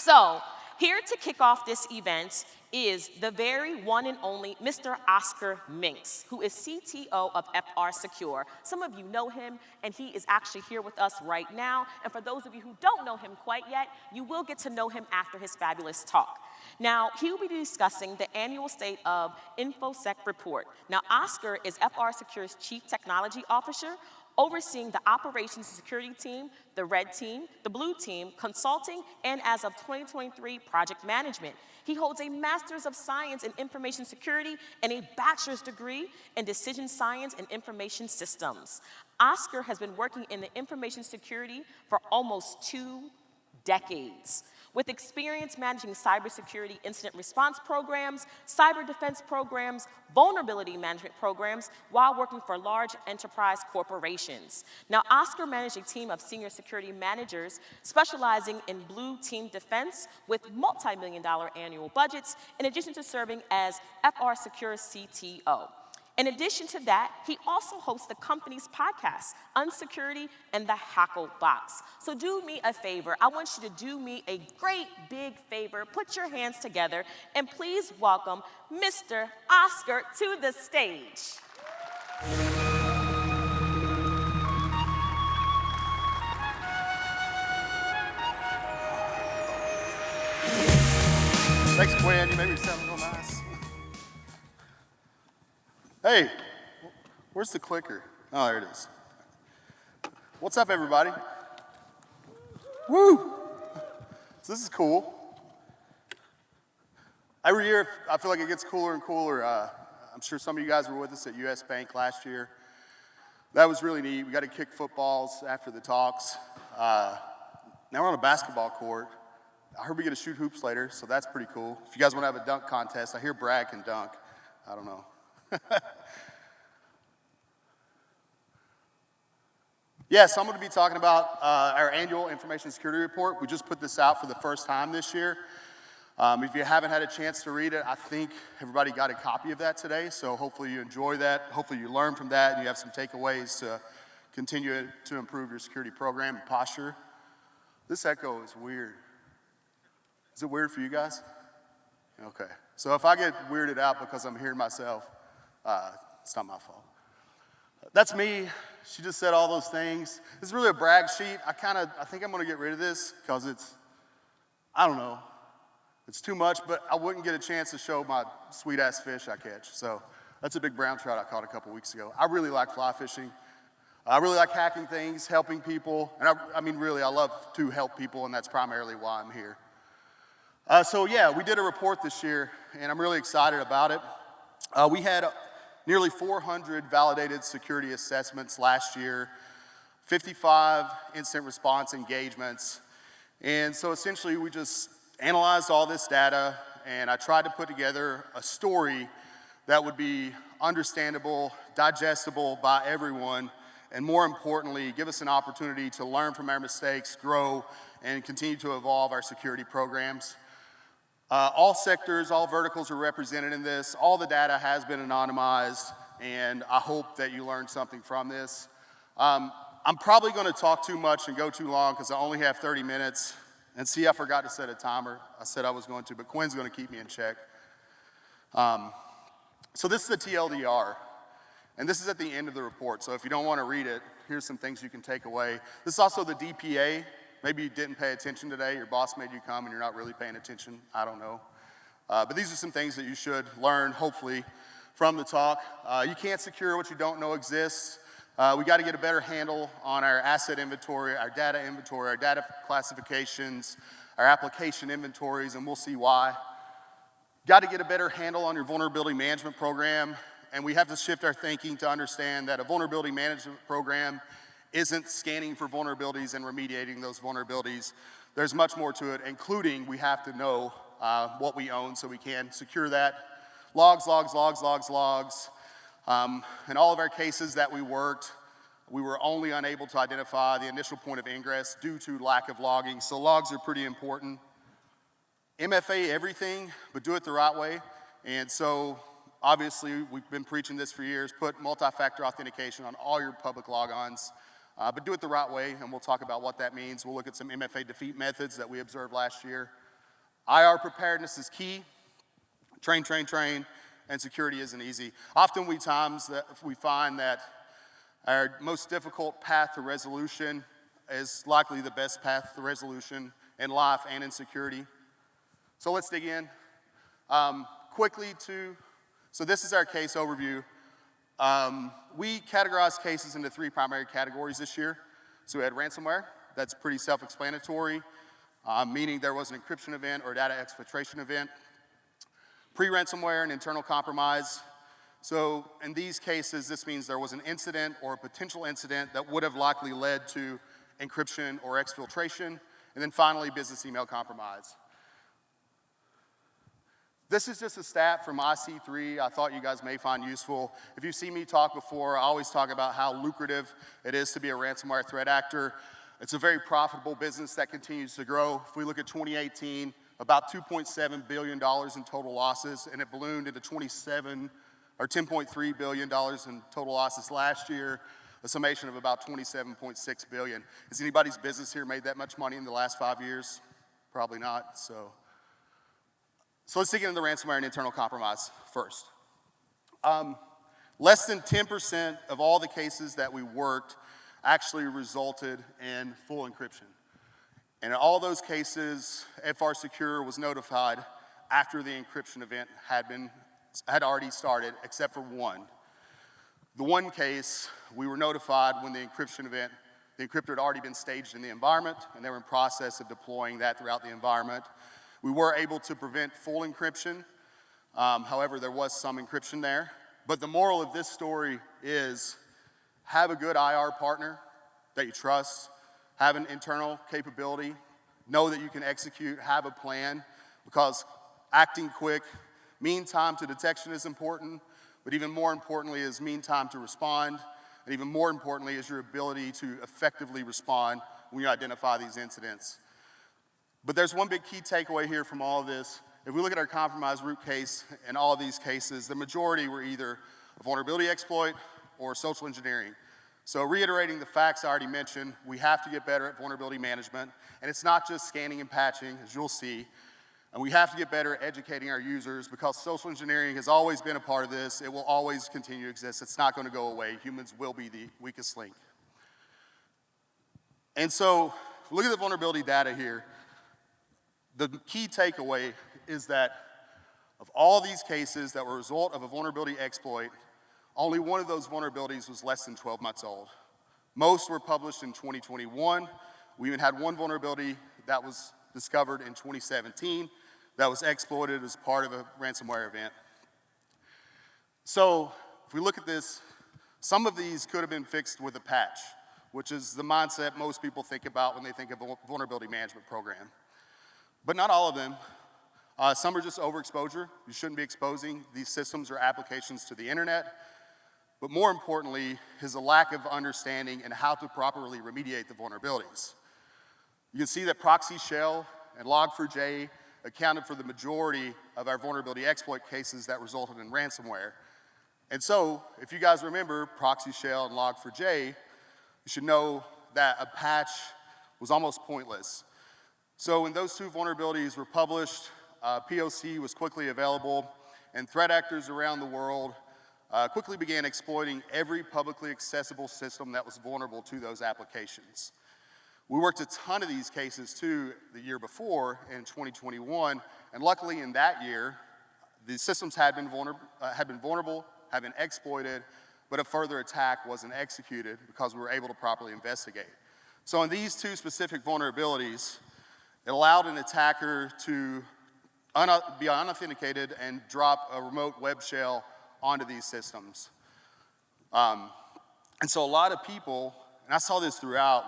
So, here to kick off this event is the very one and only Mr. Oscar Minks, who is CTO of FRSecure. Some of you know him, and he is actually here with us right now. And for those of you who don't know him quite yet, you will get to know him after his fabulous talk. Now, he will be discussing the annual State of Infosec report. Now, Oscar is FRSecure's Chief Technology Officer, overseeing the operations and security team, the red team, the blue team, consulting, and as of 2023, project management. He holds a Master's of Science in Information Security and a bachelor's degree in Decision Science and Information Systems. Oscar has been working in the information security for almost 2 decades, with experience managing cybersecurity incident response programs, cyber defense programs, vulnerability management programs, while working for large enterprise corporations. Now, Oscar managed a team of senior security managers specializing in blue team defense with multi-million-dollar annual budgets, in addition to serving as FRSecure CTO. In addition to that, he also hosts the company's podcast, Unsecurity and the Hackle Box. So do me a favor. I want you to do me a great big favor. Put your hands together and please welcome Mr. Oscar to the stage. Thanks, Quinn. You made me sound real nice. Hey, where's the clicker? Oh, there it is. What's up, everybody? Woo! So this is cool. Every year, I feel like it gets cooler and cooler. I'm sure some of you guys were with us at US Bank last year. That was really neat. We got to kick footballs after the talks. Now we're on a basketball court. I heard we get to shoot hoops later, so that's pretty cool. If you guys want to have a dunk contest, I hear Brad can dunk. I don't know. Yes, I'm going to be talking about our annual information security report. We just put this out for the first time this year. If you haven't had a chance to read it, I think everybody got a copy of that today, so hopefully you enjoy that. Hopefully you learn from that and you have some takeaways to continue to improve your security program and posture. This echo is weird. Is it weird for you guys? Okay. So if I get weirded out because I'm hearing myself, it's not my fault. That's me. She just said all those things. This is really a brag sheet. I think I'm going to get rid of this because I don't know. It's too much, but I wouldn't get a chance to show my sweet-ass fish I catch. So that's a big brown trout I caught a couple weeks ago. I really like fly fishing. I really like hacking things, helping people. And I mean, really, I love to help people, and that's primarily why I'm here. So yeah, we did a report this year, and I'm really excited about it. We had nearly 400 validated security assessments last year, 55 incident response engagements. And so essentially we just analyzed all this data, and I tried to put together a story that would be understandable, digestible by everyone, and more importantly, give us an opportunity to learn from our mistakes, grow, and continue to evolve our security programs. All sectors, all verticals are represented in this. All the data has been anonymized, and I hope that you learned something from this. I'm probably going to talk too much and go too long because I only have 30 minutes. And see, I forgot to set a timer. I said I was going to, but Quinn's going to keep me in check. So this is the TLDR, and this is at the end of the report. So if you don't want to read it, here's some things you can take away. This is also the DPA. Maybe you didn't pay attention today. Your boss made you come and you're not really paying attention. I don't know. But these are some things that you should learn, hopefully, from the talk. You can't secure what you don't know exists. We got to get a better handle on our asset inventory, our data classifications, our application inventories, and we'll see why. Got to get a better handle on your vulnerability management program, and we have to shift our thinking to understand that a vulnerability management program isn't scanning for vulnerabilities and remediating those vulnerabilities. There's much more to it, including we have to know what we own so we can secure that. Logs. In all of our cases that we worked, we were only unable to identify the initial point of ingress due to lack of logging, so logs are pretty important. MFA everything, but do it the right way. And so, obviously, we've been preaching this for years, put multi-factor authentication on all your public logons. But do it the right way, and we'll talk about what that means. We'll look at some MFA defeat methods that we observed last year. IR preparedness is key. Train, and security isn't easy. Often we find that our most difficult path to resolution is likely the best path to resolution in life and in security. So let's dig in. So this is our case overview. We categorized cases into 3 primary categories this year. So we had ransomware, that's pretty self-explanatory, meaning there was an encryption event or data exfiltration event. Pre-ransomware and internal compromise. So in these cases, this means there was an incident or a potential incident that would have likely led to encryption or exfiltration. And then finally, business email compromise. This is just a stat from IC3 I thought you guys may find useful. If you've seen me talk before, I always talk about how lucrative it is to be a ransomware threat actor. It's a very profitable business that continues to grow. If we look at 2018, about $2.7 billion in total losses, and it ballooned into $10.3 billion in total losses last year, a summation of about $27.6 billion. Has anybody's business here made that much money in the last 5 years? Probably not, so let's dig into the ransomware and internal compromise first. Less than 10% of all the cases that we worked actually resulted in full encryption. And in all those cases, FRSecure was notified after the encryption event had already started, except for one. The one case, we were notified when the encryptor had already been staged in the environment, and they were in process of deploying that throughout the environment. We were able to prevent full encryption. However, there was some encryption there. But the moral of this story is have a good IR partner that you trust, have an internal capability, know that you can execute, have a plan, because acting quick, mean time to detection is important, but even more importantly is mean time to respond, and even more importantly is your ability to effectively respond when you identify these incidents. But there's one big key takeaway here from all of this. If we look at our compromise root case in all of these cases, the majority were either a vulnerability exploit or social engineering. So reiterating the facts I already mentioned, we have to get better at vulnerability management, and it's not just scanning and patching, as you'll see, and we have to get better at educating our users because social engineering has always been a part of this. It will always continue to exist. It's not going to go away. Humans will be the weakest link. And so, if we look at the vulnerability data here, the key takeaway is that of all these cases that were a result of a vulnerability exploit, only one of those vulnerabilities was less than 12 months old. Most were published in 2021. We even had one vulnerability that was discovered in 2017 that was exploited as part of a ransomware event. So if we look at this, some of these could have been fixed with a patch, which is the mindset most people think about when they think of a vulnerability management program. But not all of them. Some are just overexposure. You shouldn't be exposing these systems or applications to the internet. But more importantly is a lack of understanding and how to properly remediate the vulnerabilities. You can see that proxy shell and log4j accounted for the majority of our vulnerability exploit cases that resulted in ransomware. And so, if you guys remember proxy shell and log4j, you should know that a patch was almost pointless. So when those 2 vulnerabilities were published, POC was quickly available, and threat actors around the world quickly began exploiting every publicly accessible system that was vulnerable to those applications. We worked a ton of these cases too the year before in 2021, and luckily in that year, the systems had been vulnerable, had been exploited, but a further attack wasn't executed because we were able to properly investigate. So in these 2 specific vulnerabilities, it allowed an attacker to be unauthenticated and drop a remote web shell onto these systems. And so a lot of people, and I saw this throughout,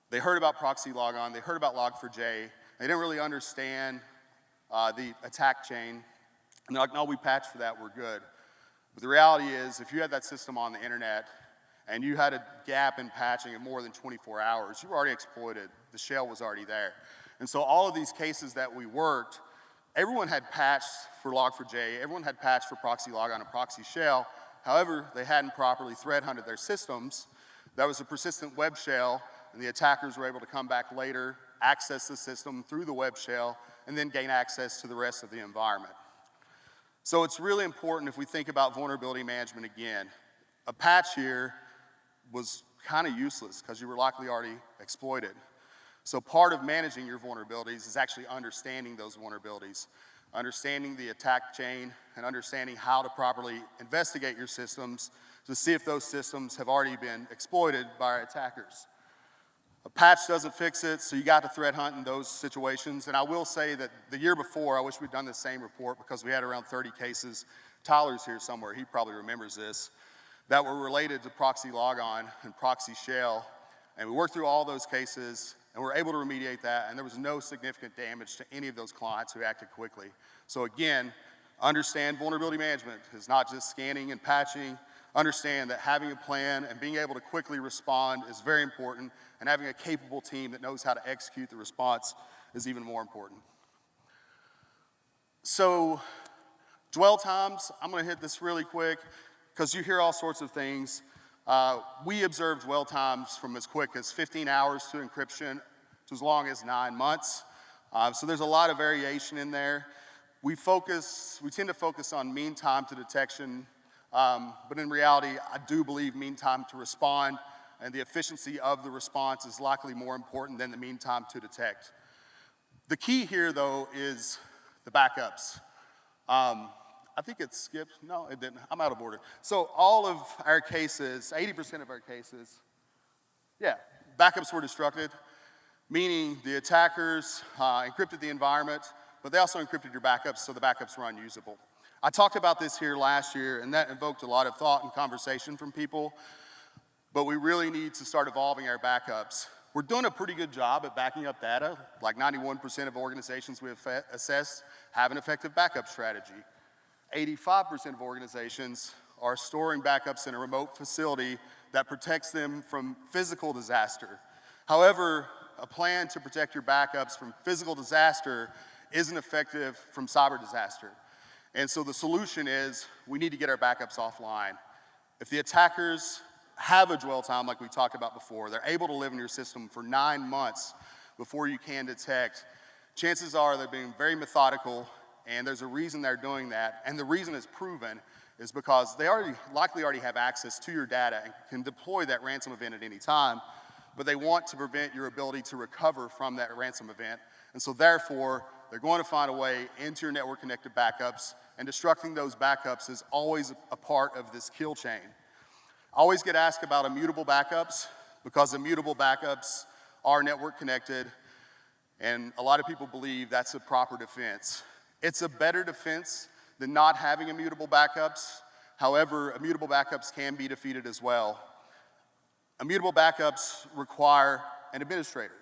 they heard about proxy logon, they heard about log4j, they didn't really understand the attack chain, and they're like, no, we patched for that, we're good. But the reality is, if you had that system on the internet and you had a gap in patching of more than 24 hours, you were already exploited. The shell was already there. And so all of these cases that we worked, everyone had patched for log4j, everyone had patched for proxy logon and proxy shell. However, they hadn't properly threat hunted their systems. That was a persistent web shell, and the attackers were able to come back later, access the system through the web shell, and then gain access to the rest of the environment. So it's really important if we think about vulnerability management again. A patch here was kind of useless because you were likely already exploited. So part of managing your vulnerabilities is actually understanding those vulnerabilities, understanding the attack chain, and understanding how to properly investigate your systems to see if those systems have already been exploited by our attackers. A patch doesn't fix it, so you got to threat hunt in those situations. And I will say that the year before, I wish we'd done the same report because we had around 30 cases. Tyler's here somewhere, he probably remembers this, that were related to proxy logon and proxy shell. And we worked through all those cases and were able to remediate that, and there was no significant damage to any of those clients who acted quickly. So again, understand vulnerability management is not just scanning and patching. Understand that having a plan and being able to quickly respond is very important, and having a capable team that knows how to execute the response is even more important. So, dwell times, I'm gonna hit this really quick because you hear all sorts of things. We observe dwell times from as quick as 15 hours to encryption to as long as 9 months. So there's a lot of variation in there. We tend to focus on mean time to detection, but in reality, I do believe mean time to respond and the efficiency of the response is likely more important than the mean time to detect. The key here, though, is the backups. I think it skipped. No, it didn't. I'm out of order. So all of our cases, 80% of our cases, backups were destructed, meaning the attackers encrypted the environment, but they also encrypted your backups, so the backups were unusable. I talked about this here last year, and that invoked a lot of thought and conversation from people, but we really need to start evolving our backups. We're doing a pretty good job at backing up data. Like 91% of organizations we have assessed have an effective backup strategy. 85% of organizations are storing backups in a remote facility that protects them from physical disaster. However, a plan to protect your backups from physical disaster isn't effective from cyber disaster. And so the solution is we need to get our backups offline. If the attackers have a dwell time like we talked about before, they're able to live in your system for 9 months before you can detect, chances are they're being very methodical, and there's a reason they're doing that. And the reason is proven is because they likely already have access to your data and can deploy that ransom event at any time, but they want to prevent your ability to recover from that ransom event. And so therefore, they're going to find a way into your network connected backups, and destructing those backups is always a part of this kill chain. I always get asked about immutable backups because immutable backups are network connected, and a lot of people believe that's a proper defense. It's a better defense than not having immutable backups. However, immutable backups can be defeated as well. Immutable backups require an administrator.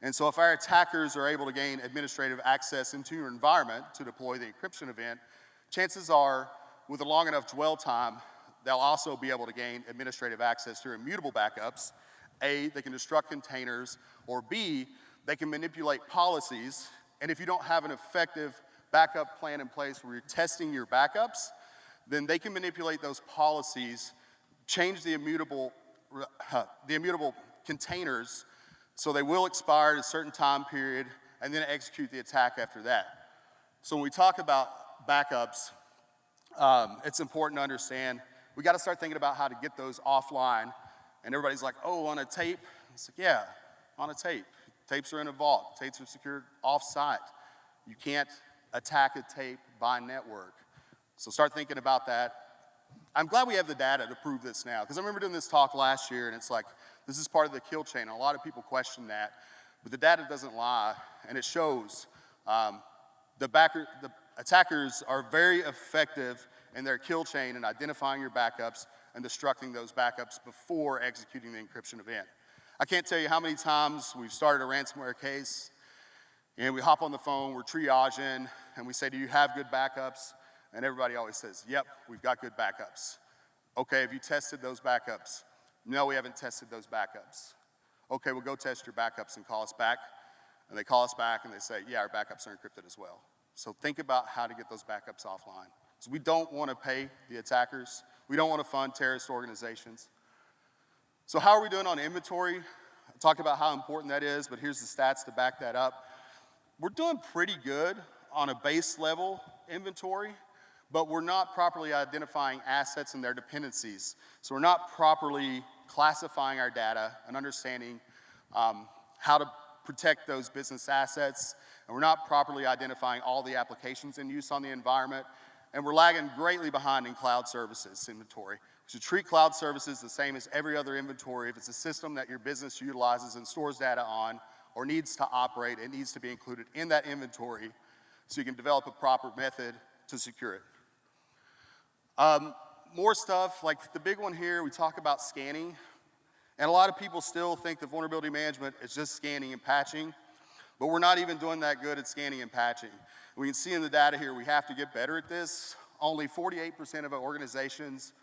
And so if our attackers are able to gain administrative access into your environment to deploy the encryption event, chances are, with a long enough dwell time, they'll also be able to gain administrative access to immutable backups. A, they can destruct containers, or B, they can manipulate policies. And if you don't have an effective backup plan in place where you're testing your backups, then they can manipulate those policies, change the immutable containers so they will expire at a certain time period, and then execute the attack after that. So when we talk about backups, it's important to understand we got to start thinking about how to get those offline. And everybody's like, oh, on a tape? It's like, yeah, on a tape. Tapes are in a vault. Tapes are secured off-site. You can't attack a tape by network. So start thinking about that. I'm glad we have the data to prove this now, because I remember doing this talk last year, and it's like, this is part of the kill chain. And a lot of people question that, but the data doesn't lie, and it shows. The attackers are very effective in their kill chain in identifying your backups and destructing those backups before executing the encryption event. I can't tell you how many times we've started a ransomware case, and we hop on the phone, we're triaging, and we say, do you have good backups? And everybody always says, yep, we've got good backups. Okay, have you tested those backups? No, we haven't tested those backups. Okay, well, go test your backups and call us back. And they call us back and they say, yeah, our backups are encrypted as well. So think about how to get those backups offline. So we don't want to pay the attackers. We don't want to fund terrorist organizations. So how are we doing on inventory? I talked about how important that is, but here's the stats to back that up. We're doing pretty good on a base level inventory, but we're not properly identifying assets and their dependencies. So we're not properly classifying our data and understanding how to protect those business assets, and we're not properly identifying all the applications in use on the environment, and we're lagging greatly behind in cloud services inventory. You should treat cloud services the same as every other inventory. If it's a system that your business utilizes and stores data on or needs to operate, it needs to be included in that inventory so you can develop a proper method to secure it. More stuff, like the big one here, we talk about scanning. And a lot of people still think that vulnerability management is just scanning and patching, but we're not even doing that good at scanning and patching. We can see in the data here we have to get better at this. Only 48% of our organizations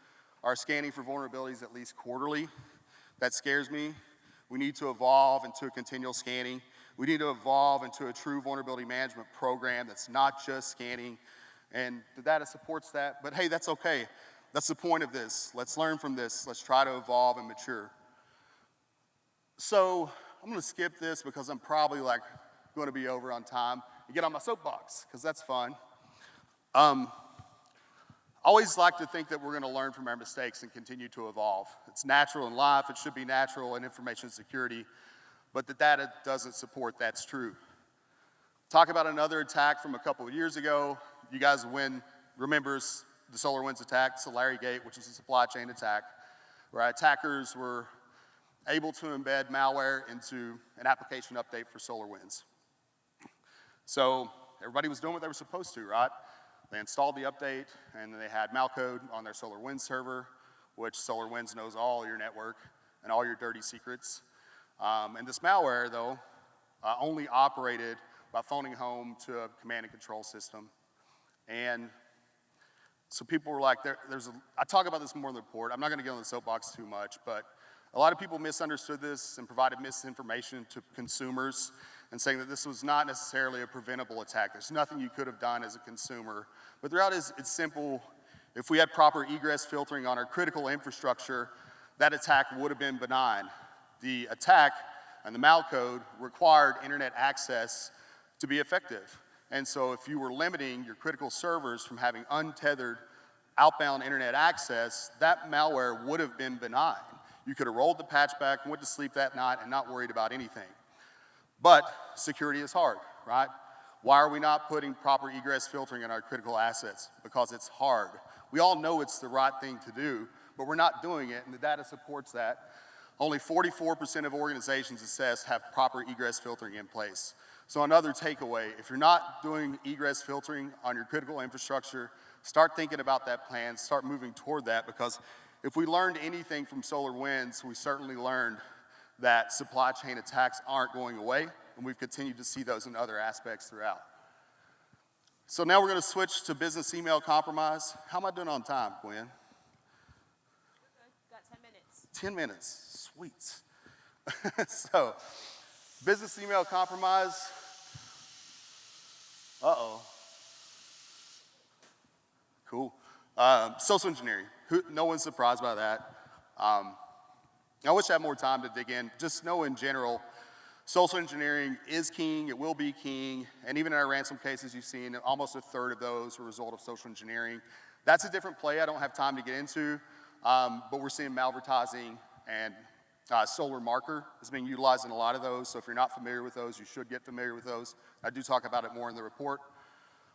are scanning for vulnerabilities at least quarterly. That scares me. We need to evolve into a continual scanning. We need to evolve into a true vulnerability management program that's not just scanning, and the data supports that, but hey, that's okay. That's the point of this. Let's learn from this. Let's try to evolve and mature. So I'm gonna skip this because I'm probably gonna be over on time and get on my soapbox, because that's fun. I always like to think that we're gonna learn from our mistakes and continue to evolve. It's natural in life, it should be natural in information security, but the data doesn't support that's true. Talk about another attack from a couple of years ago. You guys remembers the SolarWinds attack, Solarigate, which was a supply chain attack, where attackers were able to embed malware into an application update for SolarWinds. So everybody was doing what they were supposed to, right? They installed the update, and then they had malcode on their SolarWinds server, which SolarWinds knows all your network and all your dirty secrets. And this malware, though, only operated by phoning home to a command and control system. And so people were like, I talk about this more in the report. I'm not gonna get on the soapbox too much, but a lot of people misunderstood this and provided misinformation to consumers and saying that this was not necessarily a preventable attack. There's nothing you could have done as a consumer. But the reality is, it's simple. If we had proper egress filtering on our critical infrastructure, that attack would have been benign. The attack and the malcode required internet access to be effective. And so if you were limiting your critical servers from having untethered outbound internet access, that malware would have been benign. You could have rolled the patch back, went to sleep that night, and not worried about anything. But security is hard, right? Why are we not putting proper egress filtering in our critical assets? Because it's hard. We all know it's the right thing to do, but we're not doing it, and the data supports that. Only 44% of organizations assessed have proper egress filtering in place. So another takeaway, if you're not doing egress filtering on your critical infrastructure, start thinking about that plan, start moving toward that, because if we learned anything from SolarWinds, we certainly learned that supply chain attacks aren't going away, and we've continued to see those in other aspects throughout. So now we're gonna switch to business email compromise. How am I doing on time, Gwen? We're good. Got 10 minutes. 10 minutes, sweet. So, business email compromise. Uh-oh. Cool. Social engineering. No one's surprised by that. I wish I had more time to dig in. Just know in general, social engineering is king, it will be king, and even in our ransom cases, you've seen almost a third of those were a result of social engineering. That's a different play I don't have time to get into, but we're seeing malvertising and solar marker is being utilized in a lot of those, so if you're not familiar with those, you should get familiar with those. I do talk about it more in the report.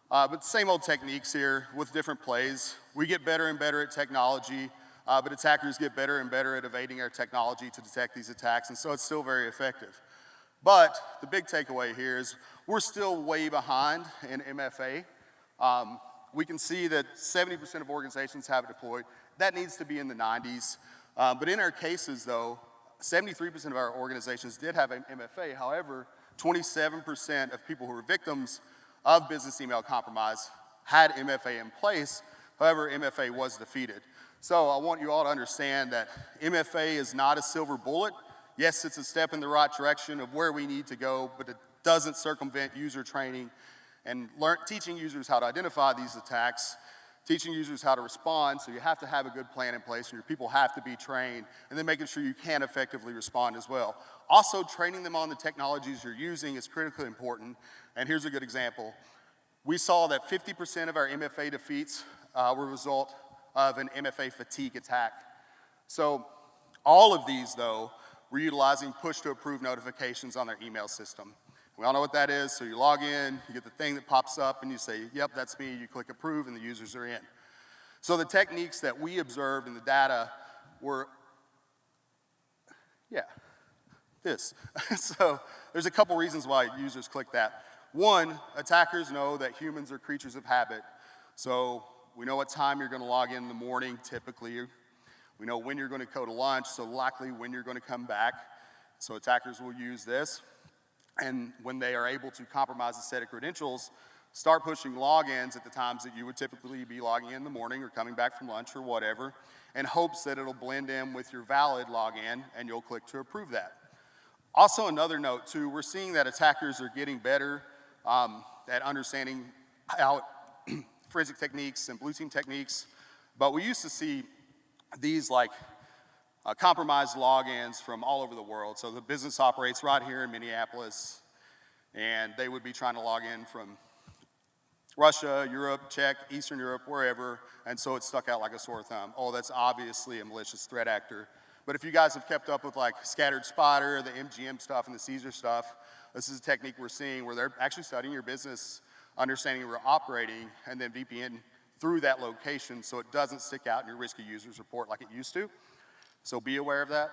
But same old techniques here with different plays. We get better and better at technology, but attackers get better and better at evading our technology to detect these attacks, and so it's still very effective. But the big takeaway here is we're still way behind in MFA. We can see that 70% of organizations have it deployed. That needs to be in the 90s. But in our cases, though, 73% of our organizations did have MFA. However, 27% of people who were victims of business email compromise had MFA in place. However, MFA was defeated. So I want you all to understand that MFA is not a silver bullet. Yes, it's a step in the right direction of where we need to go, but it doesn't circumvent user training and teaching users how to identify these attacks. teaching users how to respond, so you have to have a good plan in place, and your people have to be trained, and then making sure you can effectively respond as well. Also, training them on the technologies you're using is critically important, and here's a good example. We saw that 50% of our MFA defeats were a result of an MFA fatigue attack. So all of these, though, were utilizing push-to-approve notifications on their email system. We all know what that is, so you log in, you get the thing that pops up, and you say, yep, that's me, you click approve, and the users are in. So the techniques that we observed in the data were, this. So there's a couple reasons why users click that. One, attackers know that humans are creatures of habit. So we know what time you're gonna log in the morning, typically. We know when you're gonna go to lunch, so likely when you're gonna come back. So attackers will use this. And when they are able to compromise a set of credentials, start pushing logins at the times that you would typically be logging in the morning or coming back from lunch or whatever, in hopes that it'll blend in with your valid login and you'll click to approve that. Also, another note too, we're seeing that attackers are getting better at understanding how forensic techniques and blue team techniques, but we used to see these like compromised logins from all over the world. So the business operates right here in Minneapolis, and they would be trying to log in from Russia, Europe, Czech, Eastern Europe, wherever, and so it stuck out like a sore thumb. Oh, that's obviously a malicious threat actor. But if you guys have kept up with like Scattered Spider, the MGM stuff, and the Caesar stuff, this is a technique we're seeing where they're actually studying your business, understanding where you're operating, and then VPN through that location so it doesn't stick out in your risky users report like it used to. So be aware of that.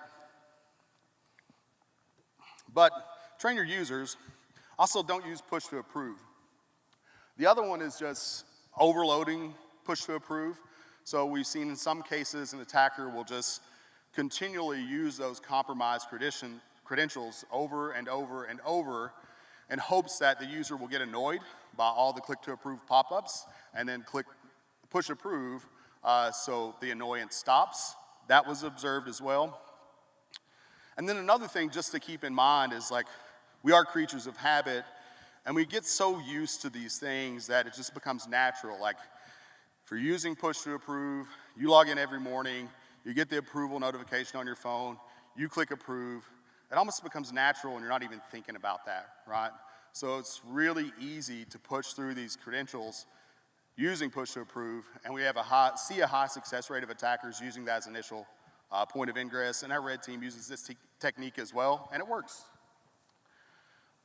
But train your users. Also, don't use push to approve. The other one is just overloading push to approve. So we've seen in some cases an attacker will just continually use those compromised credentials over and over and over in hopes that the user will get annoyed by all the click to approve pop-ups and then click push approve so the annoyance stops. That was observed as well. And then another thing just to keep in mind is like, we are creatures of habit, and we get so used to these things that it just becomes natural. Like, if you're using push to approve, you log in every morning, you get the approval notification on your phone, you click approve, it almost becomes natural and you're not even thinking about that, right? So it's really easy to push through these credentials using push to approve, and we have a high success rate of attackers using that as initial point of ingress, and our red team uses this technique as well, and it works.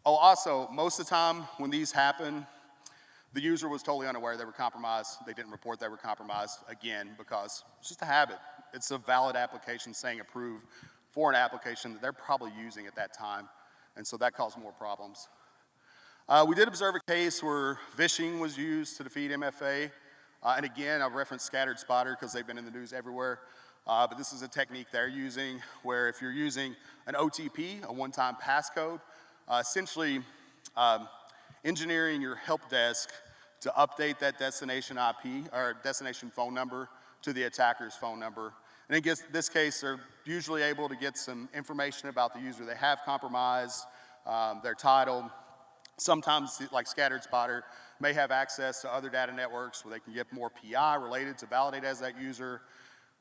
Oh, also, most of the time when these happen, the user was totally unaware they were compromised. They didn't report they were compromised, again, because it's just a habit. It's a valid application saying approve for an application that they're probably using at that time, and so that caused more problems. We did observe a case where phishing was used to defeat MFA. And again, I'll reference Scattered Spider because they've been in the news everywhere. But this is a technique they're using where if you're using an OTP, a one-time passcode, essentially engineering your help desk to update that destination IP or destination phone number to the attacker's phone number. And in this case, they're usually able to get some information about the user they have compromised, their title. Sometimes, like Scattered Spider, may have access to other data networks where they can get more PI related to validate as that user.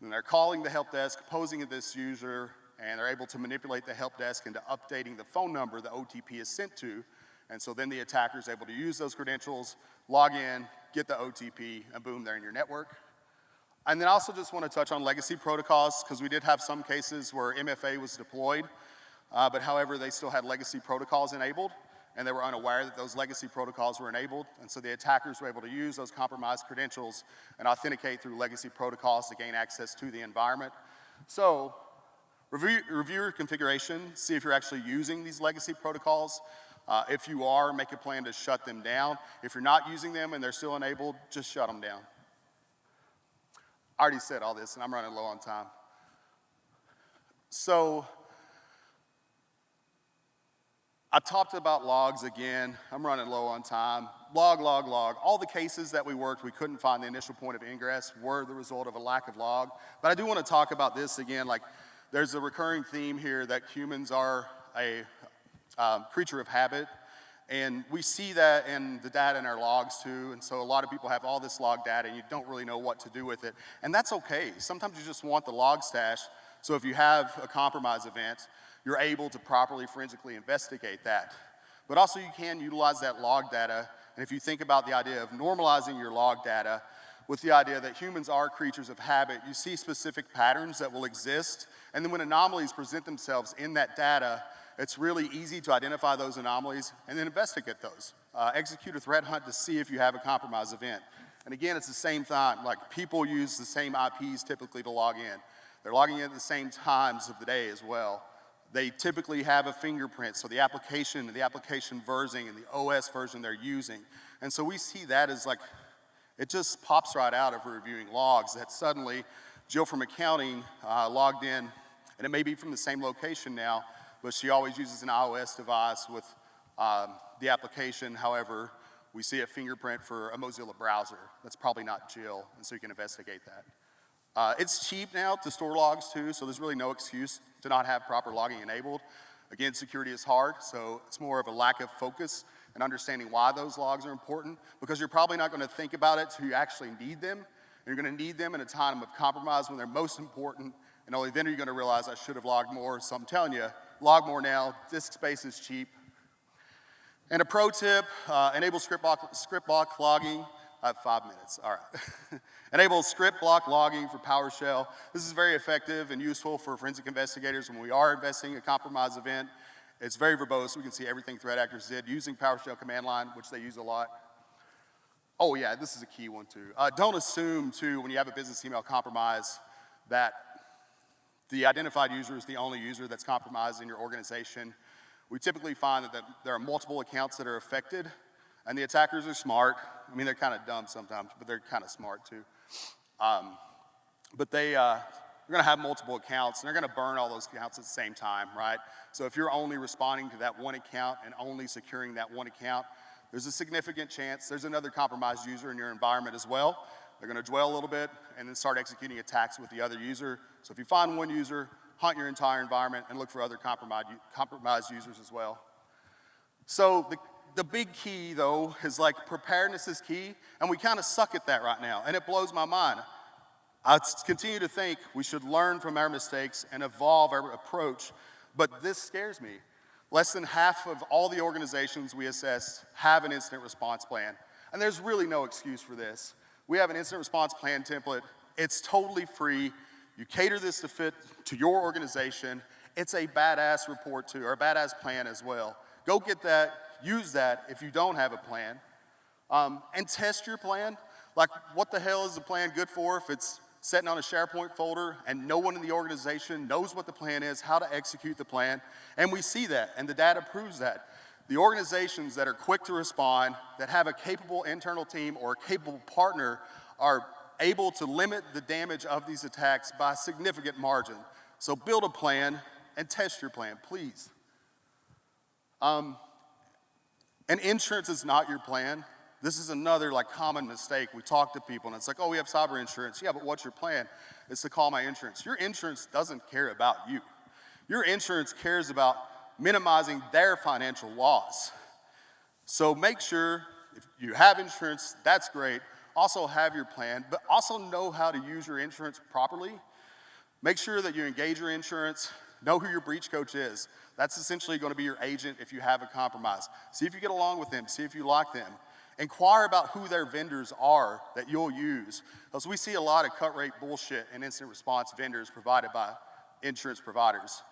Then they're calling the help desk, posing at this user, and they're able to manipulate the help desk into updating the phone number the OTP is sent to. And so then the attacker is able to use those credentials, log in, get the OTP, and boom, they're in your network. And then I also just want to touch on legacy protocols, because we did have some cases where MFA was deployed, but however, they still had legacy protocols enabled, and they were unaware that those legacy protocols were enabled, and so the attackers were able to use those compromised credentials and authenticate through legacy protocols to gain access to the environment. So review your configuration, see if you're actually using these legacy protocols. If you are, make a plan to shut them down. If you're not using them and they're still enabled, just shut them down. I already said all this, and I'm running low on time. So I talked about logs again. I'm running low on time. Log. All the cases that we worked, we couldn't find the initial point of ingress were the result of a lack of log. But I do want to talk about this again. Like, there's a recurring theme here that humans are a creature of habit. And we see that in the data in our logs too, and so a lot of people have all this log data and you don't really know what to do with it. And that's okay. Sometimes you just want the log stash, so if you have a compromise event, you're able to properly forensically investigate that. But also you can utilize that log data, and if you think about the idea of normalizing your log data with the idea that humans are creatures of habit, you see specific patterns that will exist, and then when anomalies present themselves in that data, it's really easy to identify those anomalies and then investigate those. Execute a threat hunt to see if you have a compromise event. And again, it's the same time, like people use the same IPs typically to log in. They're logging in at the same times of the day as well. They typically have a fingerprint, so the application version and the OS version they're using. And so we see that as like, it just pops right out of reviewing logs that suddenly Jill from accounting logged in, and it may be from the same location now, but she always uses an iOS device with the application. However, we see a fingerprint for a Mozilla browser. That's probably not Jill, and so you can investigate that. It's cheap now to store logs too, so there's really no excuse to not have proper logging enabled. Again, security is hard, so it's more of a lack of focus and understanding why those logs are important, because you're probably not gonna think about it till you actually need them. And you're gonna need them in a time of compromise when they're most important, and only then are you gonna realize I should have logged more. So I'm telling you, log more now, disk space is cheap. And a pro tip, enable script block logging. I have 5 minutes, all right. Enable script block logging for PowerShell. This is very effective and useful for forensic investigators when we are investigating a compromise event. It's very verbose, we can see everything threat actors did using PowerShell command line, which they use a lot. Oh yeah, this is a key one too. Don't assume too, when you have a business email compromise, that the identified user is the only user that's compromised in your organization. We typically find that there are multiple accounts that are affected, and the attackers are smart. I mean, they're kind of dumb sometimes, but they're kind of smart too. But they're gonna have multiple accounts, and they're gonna burn all those accounts at the same time, right? So if you're only responding to that one account and only securing that one account, there's a significant chance there's another compromised user in your environment as well. They're gonna dwell a little bit and then start executing attacks with the other user. So if you find one user, hunt your entire environment and look for other compromised users as well. So the big key though is like preparedness is key, and we kind of suck at that right now, and it blows my mind. I continue to think we should learn from our mistakes and evolve our approach, but this scares me. Less than half of all the organizations we assess have an incident response plan, and there's really no excuse for this. We have an incident response plan template. It's totally free. You cater this to fit to your organization. It's a badass report too, or a badass plan as well. Go get that, use that if you don't have a plan, and test your plan. Like, what the hell is the plan good for if it's sitting on a SharePoint folder and no one in the organization knows what the plan is, how to execute the plan? And we see that, and the data proves that. The organizations that are quick to respond, that have a capable internal team or a capable partner, are able to limit the damage of these attacks by a significant margin. So build a plan and test your plan, please. And insurance is not your plan. This is another like common mistake. We talk to people and it's like, oh, we have cyber insurance. Yeah, but what's your plan? It's to call my insurance. Your insurance doesn't care about you. Your insurance cares about minimizing their financial loss. So make sure if you have insurance, that's great. Also have your plan, but also know how to use your insurance properly. Make sure that you engage your insurance, know who your breach coach is. That's essentially going to be your agent if you have a compromise. See if you get along with them, see if you like them. Inquire about who their vendors are that you'll use, because we see a lot of cut rate bullshit in incident response vendors provided by insurance providers.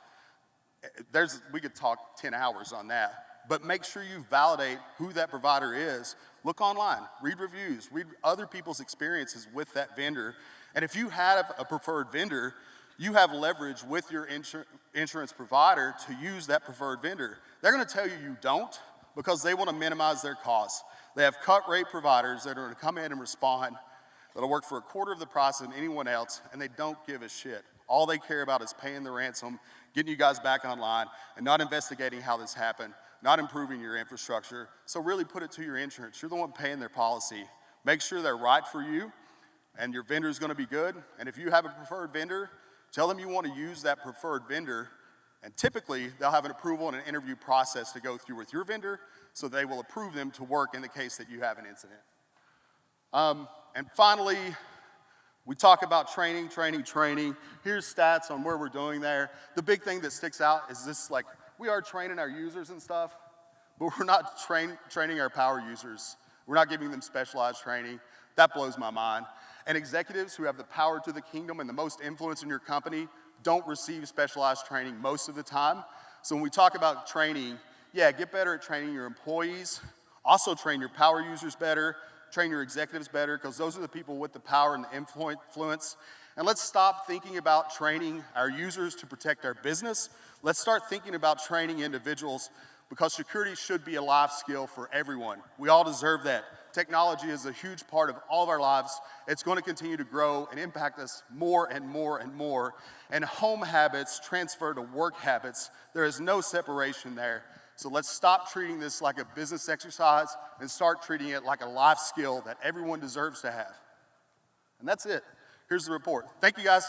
We could talk 10 hours on that, but make sure you validate who that provider is. Look online, read reviews, read other people's experiences with that vendor. And if you have a preferred vendor, you have leverage with your insurance provider to use that preferred vendor. They're gonna tell you you don't, because they wanna minimize their costs. They have cut rate providers that are gonna come in and respond, that'll work for a quarter of the price than anyone else, and they don't give a shit. All they care about is paying the ransom, getting you guys back online, and not investigating how this happened, not improving your infrastructure. So really put it to your insurance. You're the one paying their policy. Make sure they're right for you, and your vendor's gonna be good. And if you have a preferred vendor, tell them you wanna use that preferred vendor, and typically they'll have an approval and an interview process to go through with your vendor. so they will approve them to work in the case that you have an incident. And finally, we talk about training. Here's stats on where we're doing there. The big thing that sticks out is this, like, we are training our users and stuff, but we're not training our power users. We're not giving them specialized training. That blows my mind. And executives who have the power to the kingdom and the most influence in your company don't receive specialized training most of the time. So when we talk about training, yeah, get better at training your employees. Also train your power users better, train your executives better, because those are the people with the power and the influence. And let's stop thinking about training our users to protect our business. Let's start thinking about training individuals, because security should be a life skill for everyone. We all deserve that. Technology is a huge part of all of our lives. It's going to continue to grow and impact us more and more and more. And home habits transfer to work habits. There is no separation there. So let's stop treating this like a business exercise and start treating it like a life skill that everyone deserves to have. And that's it. Here's the report. Thank you, guys.